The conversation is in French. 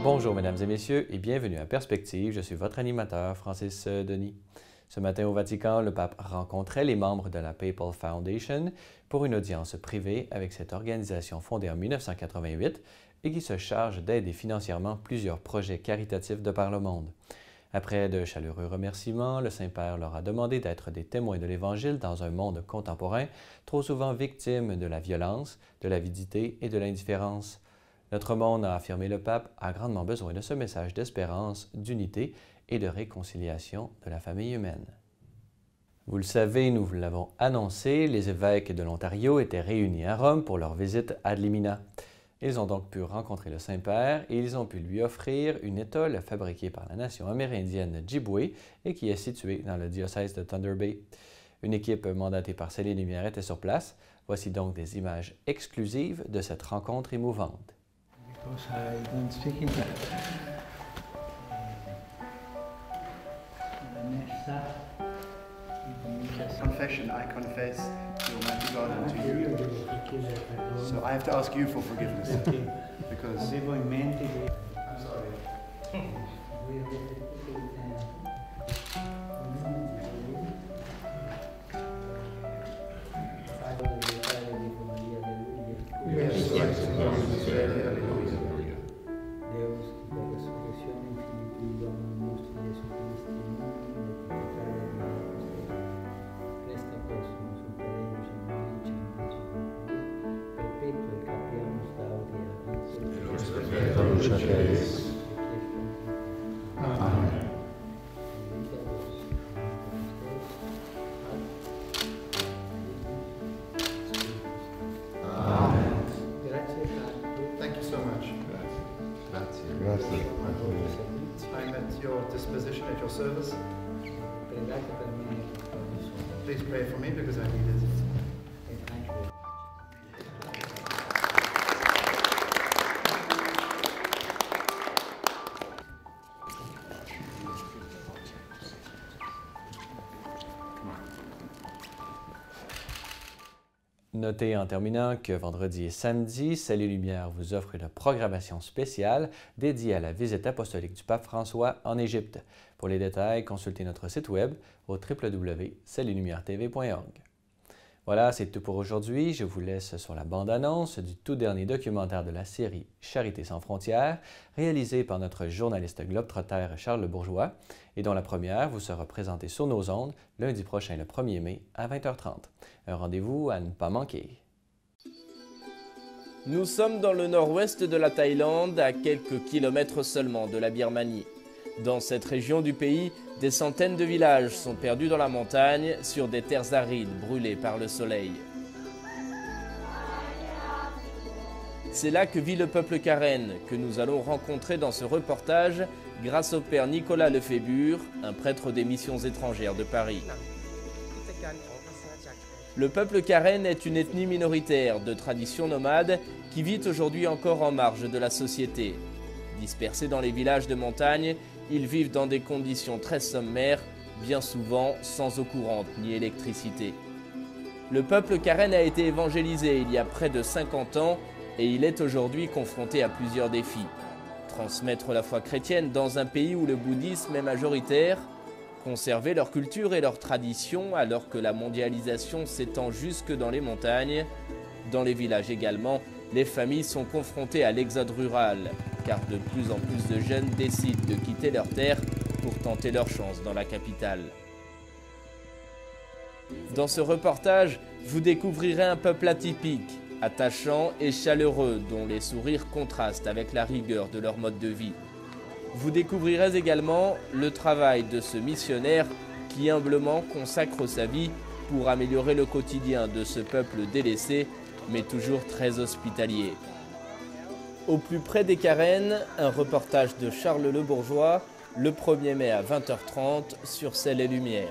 Bonjour mesdames et messieurs et bienvenue à Perspective, je suis votre animateur Francis Denis. Ce matin au Vatican, le pape rencontrait les membres de la Papal Foundation pour une audience privée avec cette organisation fondée en 1988 et qui se charge d'aider financièrement plusieurs projets caritatifs de par le monde. Après de chaleureux remerciements, le Saint-Père leur a demandé d'être des témoins de l'Évangile dans un monde contemporain trop souvent victime de la violence, de l'avidité et de l'indifférence. Notre monde, a affirmé le pape, a grandement besoin de ce message d'espérance, d'unité et de réconciliation de la famille humaine. Vous le savez, nous vous l'avons annoncé, les évêques de l'Ontario étaient réunis à Rome pour leur visite ad limina. Ils ont donc pu rencontrer le Saint-Père et ils ont pu lui offrir une étole fabriquée par la nation amérindienne Ojibwe et qui est située dans le diocèse de Thunder Bay. Une équipe mandatée par Celles et Lumières était sur place. Voici donc des images exclusives de cette rencontre émouvante. Confession, I confess to Almighty God and to you. So I have to ask you for forgiveness. Because I'm sorry. Thank you so much. I'm at your disposition, at your service. Please pray for me because I need it. Notez en terminant que vendredi et samedi, Celles et Lumières vous offre une programmation spéciale dédiée à la visite apostolique du pape François en Égypte. Pour les détails, consultez notre site web au www.celleslumières.tv.org. Voilà, c'est tout pour aujourd'hui. Je vous laisse sur la bande-annonce du tout dernier documentaire de la série Charité sans frontières, réalisé par notre journaliste globetrotter Charles Bourgeois, et dont la première vous sera présentée sur nos ondes lundi prochain, le 1er mai, à 20h30. Un rendez-vous à ne pas manquer. Nous sommes dans le nord-ouest de la Thaïlande, à quelques kilomètres seulement de la Birmanie. Dans cette région du pays, des centaines de villages sont perdus dans la montagne, sur des terres arides brûlées par le soleil. C'est là que vit le peuple Karen, que nous allons rencontrer dans ce reportage grâce au père Nicolas Lefébure, un prêtre des missions étrangères de Paris. Le peuple Karen est une ethnie minoritaire de tradition nomade qui vit aujourd'hui encore en marge de la société. Dispersés dans les villages de montagne, ils vivent dans des conditions très sommaires, bien souvent sans eau courante ni électricité. Le peuple Karen a été évangélisé il y a près de 50 ans et il est aujourd'hui confronté à plusieurs défis. Transmettre la foi chrétienne dans un pays où le bouddhisme est majoritaire, conserver leur culture et leurs traditions alors que la mondialisation s'étend jusque dans les montagnes. Dans les villages également, les familles sont confrontées à l'exode rural, car de plus en plus de jeunes décident de quitter leur terre pour tenter leur chance dans la capitale. Dans ce reportage, vous découvrirez un peuple atypique, attachant et chaleureux, dont les sourires contrastent avec la rigueur de leur mode de vie. Vous découvrirez également le travail de ce missionnaire qui humblement consacre sa vie pour améliorer le quotidien de ce peuple délaissé, mais toujours très hospitalier. Au plus près des Karen, un reportage de Charles Le Bourgeois, le 1er mai à 20h30 sur Celles et Lumières.